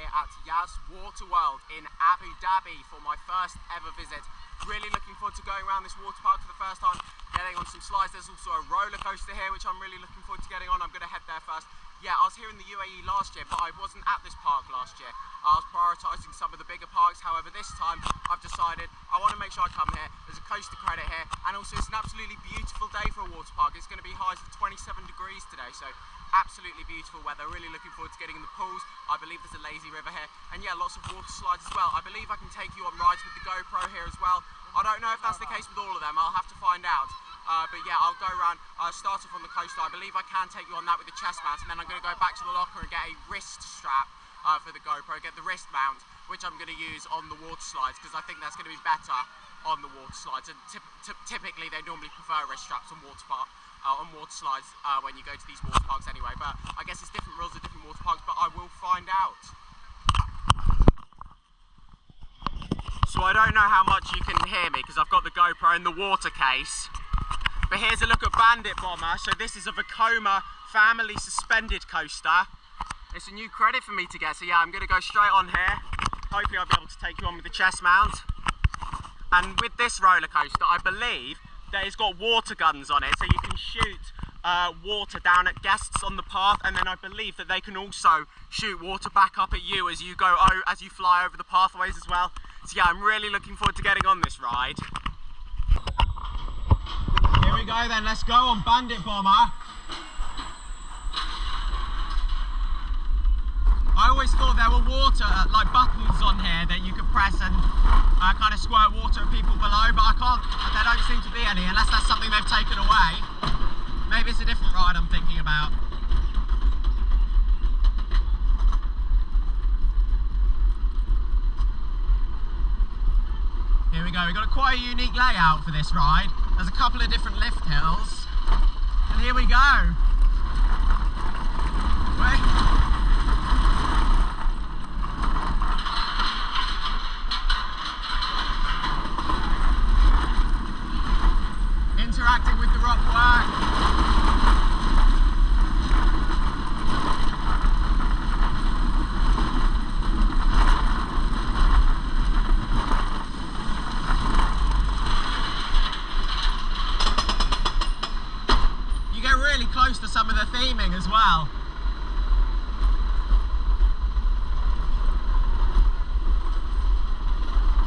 here at Yas Waterworld in Abu Dhabi for my first ever visit. Really looking forward to going around this water park for the first time, getting on some slides. There's also a roller coaster here which I'm really looking forward to getting on. I'm going to head there first. Yeah, I was here in the UAE last year, but I wasn't at this park last year. I was prioritising some of the bigger parks. However, this time I've decided I want to make sure I come here. There's a coaster credit here, and also it's an absolutely beautiful day for a water park. It's going to be highs of 27 degrees today, so absolutely beautiful weather. Really looking forward to getting in the pools. I believe there's a lazy river here, and yeah, lots of water slides as well. I believe I can take you on rides with the GoPro here as well. I don't know if that's the case with all of them. I'll have to find out. But yeah, I'll go around, start off on the coaster. I believe I can take you on that with the chest mount, and then I'm going to go back to the locker and get a wrist strap for the GoPro, get the wrist mount, which I'm going to use on the water slides, because I think that's going to be better on the water slides. And typically they normally prefer wrist straps on water slides when you go to these water parks anyway. But I guess it's different rules at different water parks, but I will find out. So I don't know how much you can hear me because I've got the GoPro in the water case. But here's a look at Bandit Bomber. So this is a Vekoma family suspended coaster. It's a new credit for me to get, so yeah, I'm going to go straight on here. Hopefully I'll be able to take you on with the chest mount. And with this roller coaster, I believe that it's got water guns on it, so you can shoot water down at guests on the path, and then I believe that they can also shoot water back up at you as you go as you fly over the pathways as well. So yeah, I'm really looking forward to getting on this ride. Here we go then, let's go on Bandit Bomber. I always thought there were water, like buttons on here that you could press and kind of squirt water at people below, but there don't seem to be any, unless that's something they've taken away. Maybe it's a different ride I'm thinking about. Here we go, we've got quite a unique layout for this ride. There's a couple of different lift hills, and here we go. Interacting with the rock work. Close to some of the theming as well.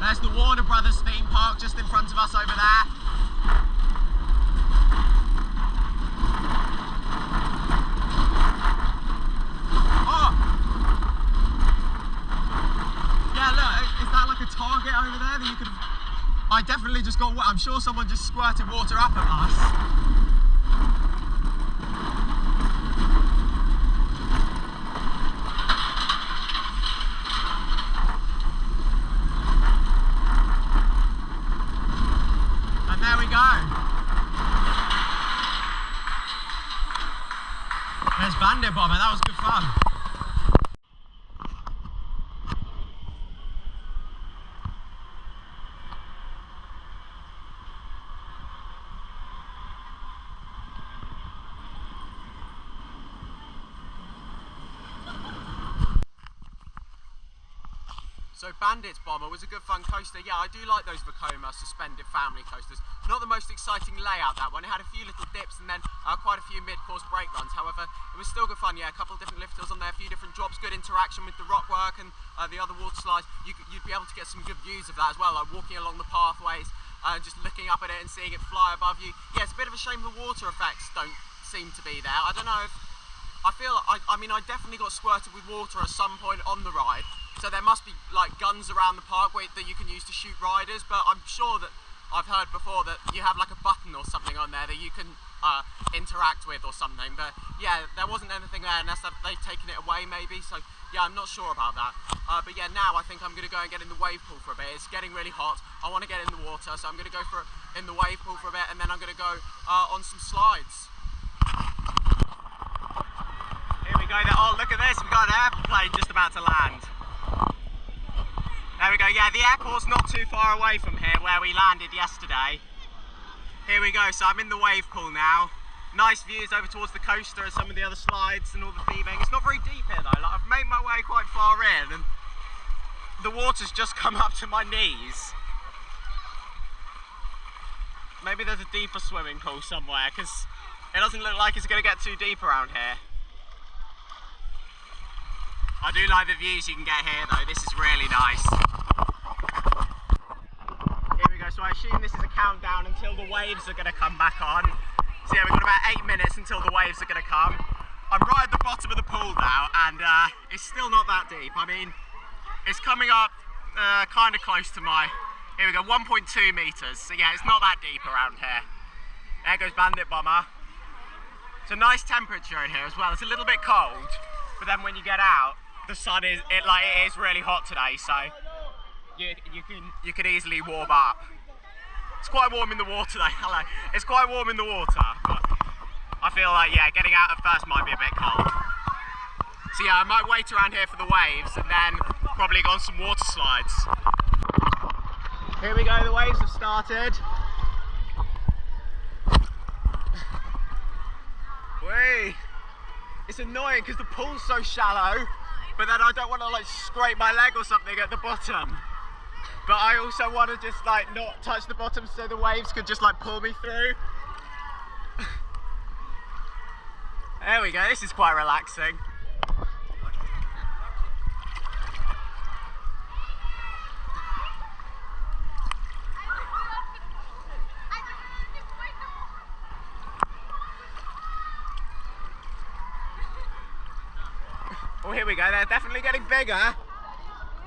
There's the Warner Brothers theme park just in front of us over there. Oh! Yeah, look, is that like a target over there that you could... I definitely just got... I'm sure someone just squirted water up at us. There's Bandit Bomber, that was good fun. So Bandit Bomber was a good fun coaster. Yeah, I do like those Vekoma suspended family coasters. Not the most exciting layout, that one. It had a few little dips and then quite a few mid-course brake runs. However, it was still good fun. Yeah, a couple of different lift hills on there, a few different drops, good interaction with the rock work and the other water slides. You'd be able to get some good views of that as well, like walking along the pathways and just looking up at it and seeing it fly above you. Yeah, it's a bit of a shame the water effects don't seem to be there. I don't know if... I mean, I definitely got squirted with water at some point on the ride. So there must be like guns around the parkway that you can use to shoot riders, but I'm sure that I've heard before that you have like a button or something on there that you can interact with or something. But yeah, there wasn't anything there unless they've taken it away maybe. So yeah, I'm not sure about that. But yeah, now I think I'm going to go and get in the wave pool for a bit. It's getting really hot. I want to get in the water, so I'm going to go in the wave pool for a bit, and then I'm going to go on some slides. Here we go. Oh, look at this. We've got an airplane just about to land. There we go, yeah, the airport's not too far away from here where we landed yesterday. Here we go, so I'm in the wave pool now. Nice views over towards the coaster and some of the other slides and all the thieving. It's not very deep here though, like I've made my way quite far in and the water's just come up to my knees. Maybe there's a deeper swimming pool somewhere because it doesn't look like it's going to get too deep around here. I do like the views you can get here though, this is really nice. Here we go, so I assume this is a countdown until the waves are going to come back on. So yeah, we've got about 8 minutes until the waves are going to come. I'm right at the bottom of the pool now and it's still not that deep. I mean, it's coming up kind of close to my, here we go, 1.2 meters. So yeah, it's not that deep around here. There goes Bandit Bomber. It's a nice temperature in here as well. It's a little bit cold, but then when you get out, the sun is, it is really hot today, so you can easily warm up. It's quite warm in the water though, hello. It's quite warm in the water, but I feel like, yeah, getting out at first might be a bit cold. So yeah, I might wait around here for the waves and then probably go on some water slides. Here we go, the waves have started. Whee! It's annoying because the pool's so shallow, but then I don't want to like scrape my leg or something at the bottom. But I also want to just like not touch the bottom so the waves could just like pull me through. There we go, this is quite relaxing. Oh, here we go, they're definitely getting bigger.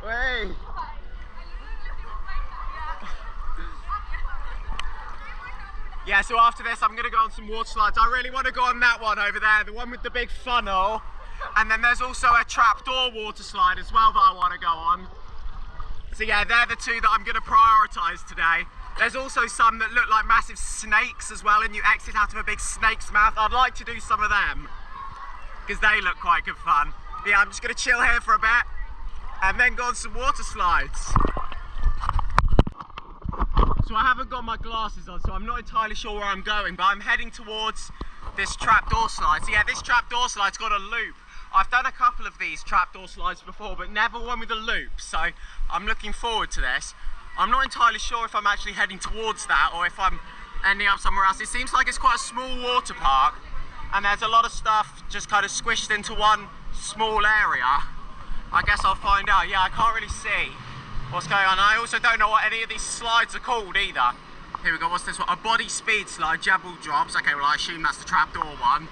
Whee! Yeah, so after this I'm going to go on some water slides. I really want to go on that one over there, the one with the big funnel. And then there's also a trapdoor water slide as well that I want to go on. So yeah, they're the two that I'm going to prioritise today. There's also some that look like massive snakes as well, and you exit out of a big snake's mouth. I'd like to do some of them because they look quite good fun. But yeah, I'm just going to chill here for a bit and then go on some water slides. So I haven't got my glasses on, so I'm not entirely sure where I'm going, but I'm heading towards this trapdoor slide. So yeah, this trapdoor slide's got a loop. I've done a couple of these trapdoor slides before, but never one with a loop, so I'm looking forward to this. I'm not entirely sure if I'm actually heading towards that or if I'm ending up somewhere else. It seems like it's quite a small water park, and there's a lot of stuff just kind of squished into one small area. I guess I'll find out. Yeah, I can't really see what's going on. I also don't know what any of these slides are called either. Here we go, what's this one? A body speed slide, Jebel drops. Okay, well I assume that's the trapdoor one.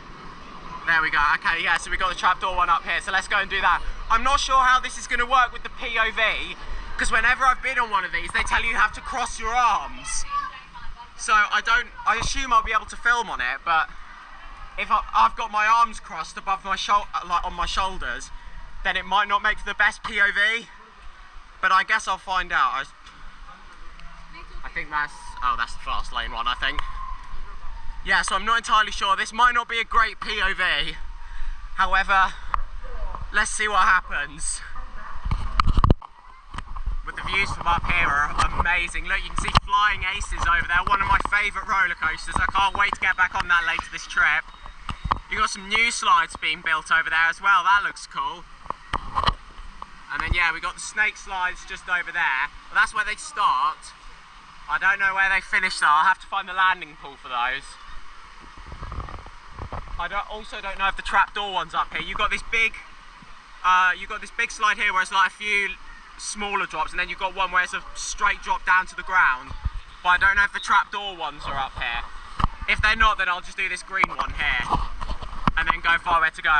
There we go, okay, yeah, so we got the trapdoor one up here, so let's go and do that. I'm not sure how this is going to work with the POV, because whenever I've been on one of these, they tell you have to cross your arms. So I assume I'll be able to film on it, but if I've got my arms crossed above my like on my shoulders, then it might not make for the best POV. But I guess I'll find out. I think that's the fast lane one, I think. Yeah, so I'm not entirely sure. This might not be a great POV. However, let's see what happens. But the views from up here are amazing. Look, you can see Flying Aces over there, one of my favourite roller coasters. I can't wait to get back on that later this trip. You've got some new slides being built over there as well. That looks cool. And then yeah, we got the snake slides just over there. Well, that's where they start. I don't know where they finish though. I'll have to find the landing pool for those. I also don't know if the trapdoor one's up here. You've got this big slide here where it's like a few smaller drops, and then you've got one where it's a straight drop down to the ground. But I don't know if the trapdoor ones are up here. If they're not, then I'll just do this green one here and then go far where to go.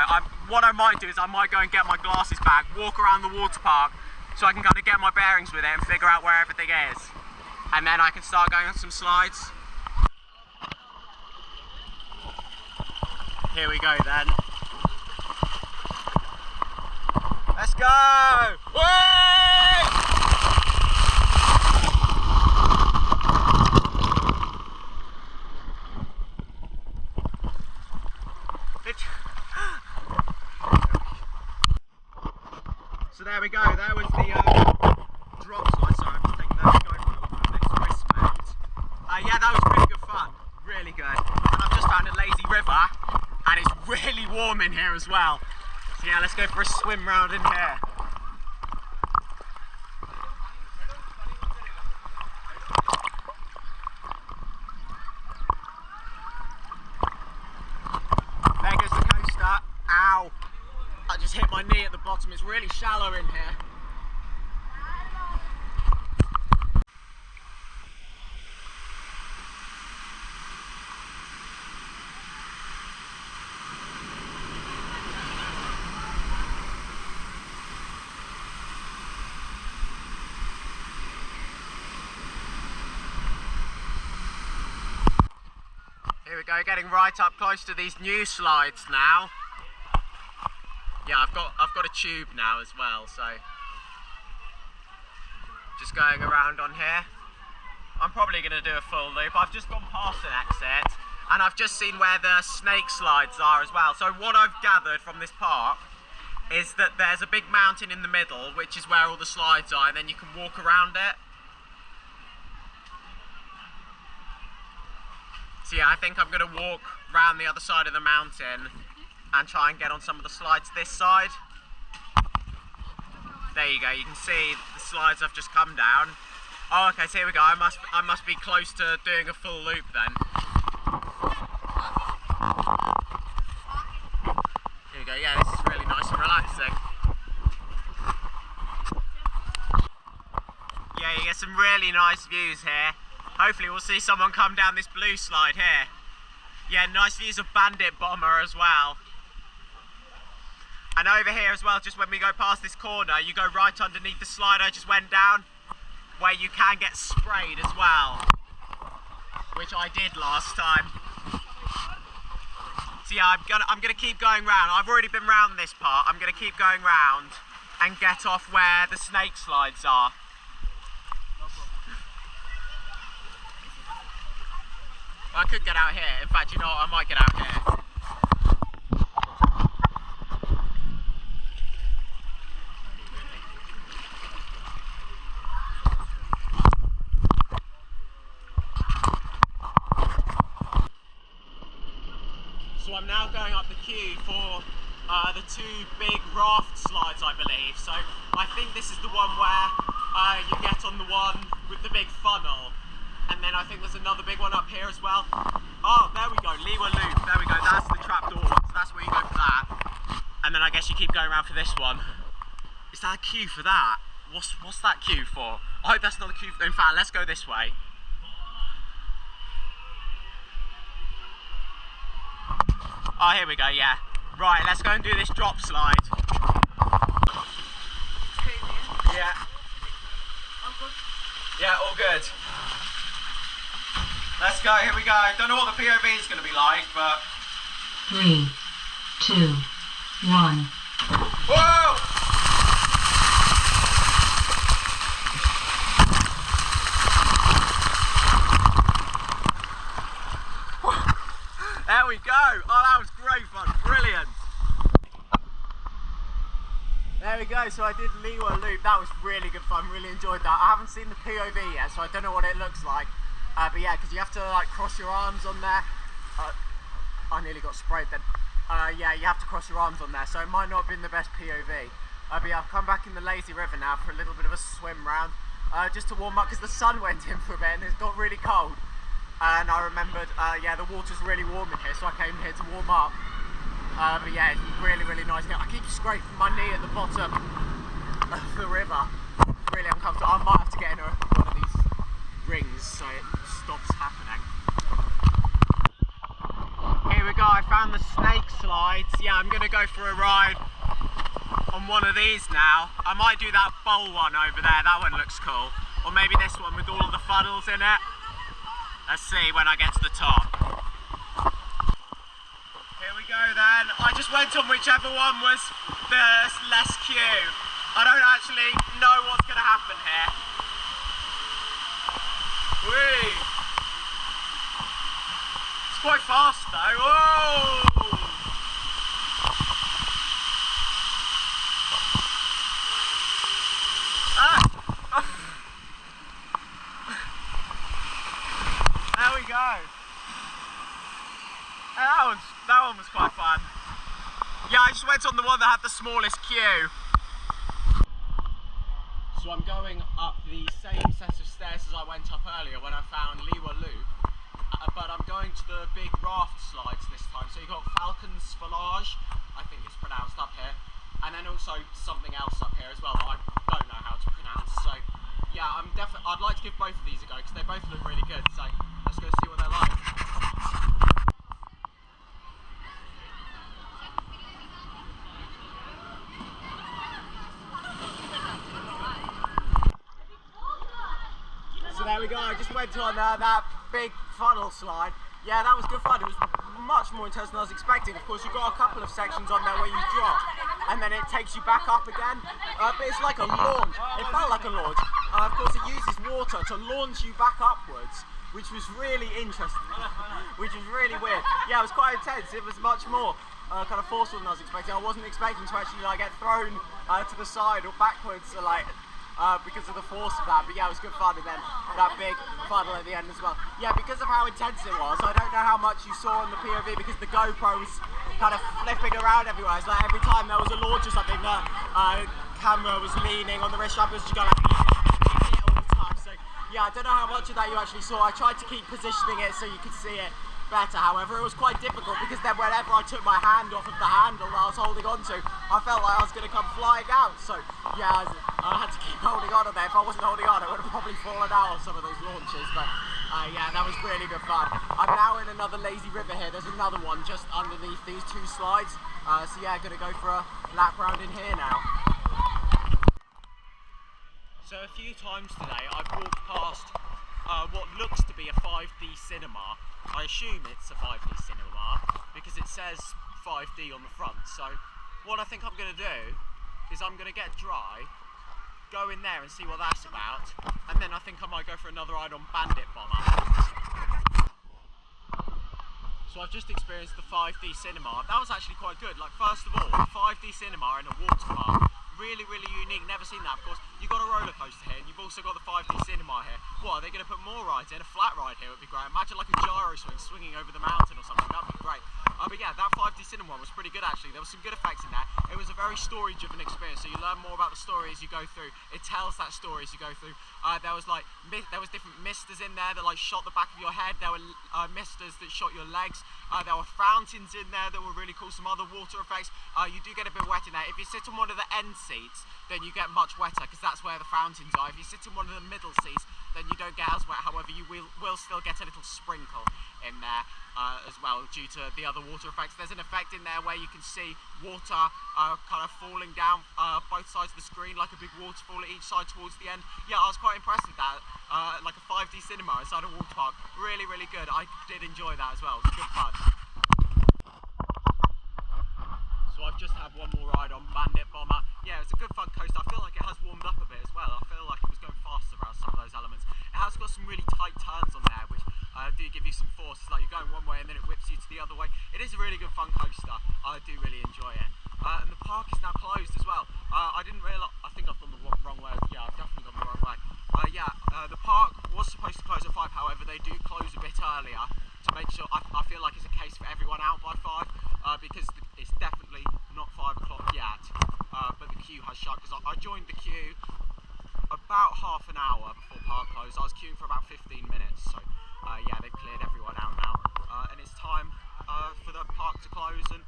What I might do is I might go and get my glasses back, walk around the water park so I can kind of get my bearings with it and figure out where everything is. And then I can start going on some slides. Here we go then. Let's go! Whee! So there we go, there was the drop slide. Sorry, I'm just taking that going for the next respect. Yeah, that was really good fun, really good. And I've just found a lazy river warm in here as well. So yeah, let's go for a swim round in here. There goes the coaster. Ow! I just hit my knee at the bottom. It's really shallow in here. Here we go, getting right up close to these new slides now. Yeah, I've got a tube now as well, so just going around on here. I'm probably going to do a full loop. I've just gone past an exit and I've just seen where the snake slides are as well. So what I've gathered from this park is that there's a big mountain in the middle, which is where all the slides are, and then you can walk around it. So yeah, I think I'm going to walk round the other side of the mountain and try and get on some of the slides this side. There you go, you can see the slides have just come down. Oh, okay, so here we go, I must be close to doing a full loop then. Here we go, yeah, this is really nice and relaxing. Yeah, you get some really nice views here. Hopefully we'll see someone come down this blue slide here. Yeah, nice views of Bandit Bomber as well. And over here as well, just when we go past this corner, you go right underneath the slide I just went down, where you can get sprayed as well, which I did last time. So yeah, I'm gonna keep going round. I've already been round this part. I'm gonna keep going round and get off where the snake slides are. I could get out here. In fact, you know what? I might get out here. So I'm now going up the queue for the two big raft slides, I believe. So I think this is the one where you get on the one with the big funnel. And then I think there's another big one up here as well. Oh, there we go, Liwa Loop. There we go, that's the trapdoor one. So that's where you go for that. And then I guess you keep going around for this one. Is that a queue for that? What's that queue for? I hope that's not a queue for... In fact, let's go this way. Oh, here we go, yeah. Right, let's go and do this drop slide. Yeah. Yeah, all good. Let's go, here we go. Don't know what the POV is going to be like, but... 3, 2, 1. Whoa! There we go. Oh, that was great fun. Brilliant. There we go. So I did Liwa Loop. That was really good fun. Really enjoyed that. I haven't seen the POV yet, so I don't know what it looks like. But yeah, because you have to like cross your arms on there. I nearly got sprayed then. Yeah, you have to cross your arms on there, so it might not have been the best POV. But yeah, I've come back in the lazy river now for a little bit of a swim round, just to warm up because the sun went in for a bit and it got really cold. And I remembered, yeah, the water's really warm in here, so I came here to warm up. But yeah, it's really, really nice here. I keep scraping my knee at the bottom of the river. Really uncomfortable. I might have to get in one of these rings so it stops happening. Here we go, I found the snake slides. Yeah, I'm going to go for a ride on one of these now. I might do that bowl one over there, that one looks cool. Or maybe this one with all of the funnels in it. Let's see when I get to the top. Here we go then. I just went on whichever one was the less queue. I don't actually know what's going to happen here. Whee! It's quite fast though. Whoa! Ah! There we go. That one was quite fun. I just went on the one that had the smallest queue. So I'm going up the same set of stairs as I went up earlier when I found Liwa Loop, but I'm going to the big raft slides this time. So you've got Falcon's Volage, I think it's pronounced up here, and then also something else up here as well that I don't know how to pronounce. So yeah, I'd like to give both of these a go because they both look really good. So let's go see what they're like. So there we go, I just went on that big funnel slide. Yeah, that was good fun. It was much more intense than I was expecting. Of course, you've got a couple of sections on there where you drop and then it takes you back up again. But it's like a launch. It felt like a launch. Of course, it uses water to launch you back upwards, which was really interesting, which was really weird. Yeah, it was quite intense. It was much more kind of forceful than I was expecting. I wasn't expecting to actually like get thrown to the side or backwards, because of the force of that, but yeah, it was good fun. And then that big funnel at the end as well. Yeah, because of how intense it was, I don't know how much you saw on the POV because the GoPro was kind of flipping around everywhere. It's like every time there was a launch or something, the camera was leaning on the wrist strap, it was just going like all the time. So yeah, I don't know how much of that you actually saw. I tried to keep positioning it so you could see it better. However, it was quite difficult because then whenever I took my hand off of the handle that I was holding on to, I felt like I was going to come flying out. So yeah, I had to keep holding on to there. If I wasn't holding on, I would have probably fallen out on some of those launches. But yeah, that was really good fun. I'm now in another lazy river here. There's another one just underneath these two slides. So yeah, going to go for a lap round in here now. So a few times today I've walked past what looks to be a 5D cinema. I assume it's a 5D cinema because it says 5D on the front. So what I think I'm going to do is I'm going to get dry, go in there and see what that's about, and then I think I might go for another ride on Bandit Bomber. So I've just experienced the 5D cinema. That was actually quite good. Like, first of all, 5D cinema in a water park. Really, really unique, never seen that. Of course, you've got a roller coaster here and you've also got the 5D cinema here. What, are they going to put more rides in? A flat ride here would be great. Imagine like a gyro swing swinging over the mountain or something, that'd be great. But yeah, that 5D cinema was pretty good actually. There was some good effects in there. It was a very story-driven experience, so you learn more about the story as you go through. It tells that story as you go through. There was different misters in there that like shot the back of your head. There were misters that shot your legs. There were fountains in there that were really cool. Some other water effects. You do get a bit wet in there. If you sit on one of the end seats, then you get much wetter because that's where the fountains are. If you sit in one of the middle seats, then you don't get as wet. However, you will still get a little sprinkle in there as well due to the other water effects. There's an effect in there where you can see water kind of falling down both sides of the screen, like a big waterfall at each side towards the end. Yeah, I was quite impressed with that. Like a 5D cinema inside a water park. Really, really good. I did enjoy that as well. It was good fun. So I've just had one more ride on Bandit Bomber. Yeah, it's a good fun coaster. I feel like it has warmed up a bit as well. I feel like it was going faster around some of those elements. It has got some really tight turns on there, which do give you some force. It's like you're going one way and then it whips you to the other way. It is a really good fun coaster. I do really enjoy it. And the park is now closed as well. I didn't realise, I think I've gone the wrong way. Yeah, I've definitely gone the wrong way. The park was supposed to close at 5, however they do close a bit earlier to make sure, I feel like it's a case for everyone out by 5 because it's definitely not 5 o'clock yet, but the queue has shut because I joined the queue about half an hour before park close. I was queuing for about 15 minutes, so yeah, they've cleared everyone out now, and it's time for the park to close and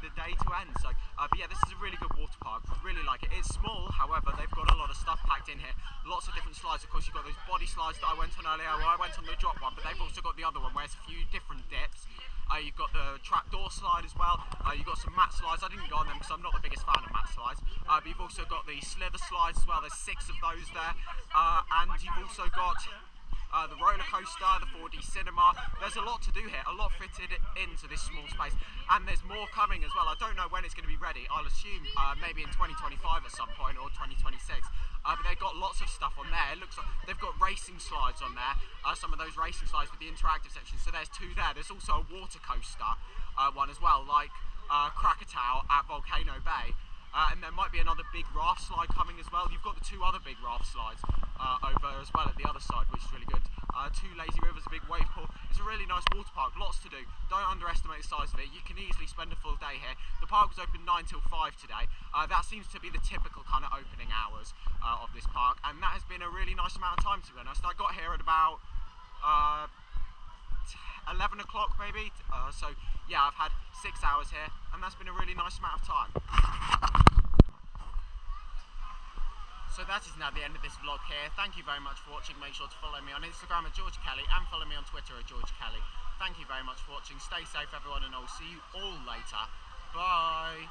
the day to end. So, but yeah, this is a really good water park. Really like it. It's small, however, they've got a lot of stuff packed in here. Lots of different slides. Of course, you've got those body slides that I went on earlier. Well, I went on the drop one, but they've also got the other one where it's a few different dips. You've got the trapdoor slide as well. You've got some mat slides. I didn't go on them because I'm not the biggest fan of mat slides. But you've also got the slither slides as well. There's 6 of those there. And you've also got the roller coaster, the 4D cinema. There's a lot to do here, a lot fitted into this small space, and there's more coming as well. I don't know when it's going to be ready. I'll assume maybe in 2025 at some point or 2026. But they've got lots of stuff on there. It looks like they've got racing slides on there, some of those racing slides with the interactive section. So there's 2 there. There's also a water coaster one as well, like Krakatoa at Volcano Bay. And there might be another big raft slide coming as well. You've got the 2 other big raft slides over as well at the other side, which is really good. Two lazy rivers, a big wave pool. It's a really nice water park, lots to do. Don't underestimate the size of it. You can easily spend a full day here. The park was open 9 till 5 today. That seems to be the typical kind of opening hours of this park, and that has been a really nice amount of time, to be honest. I got here at about 11 o'clock maybe, so yeah, I've had 6 hours here, and that's been a really nice amount of time. So that is now the end of this vlog here. Thank you very much for watching. Make sure to follow me on Instagram at George Kelly and follow me on Twitter at George Kelly. Thank you very much for watching. Stay safe everyone, and I'll see you all later. Bye.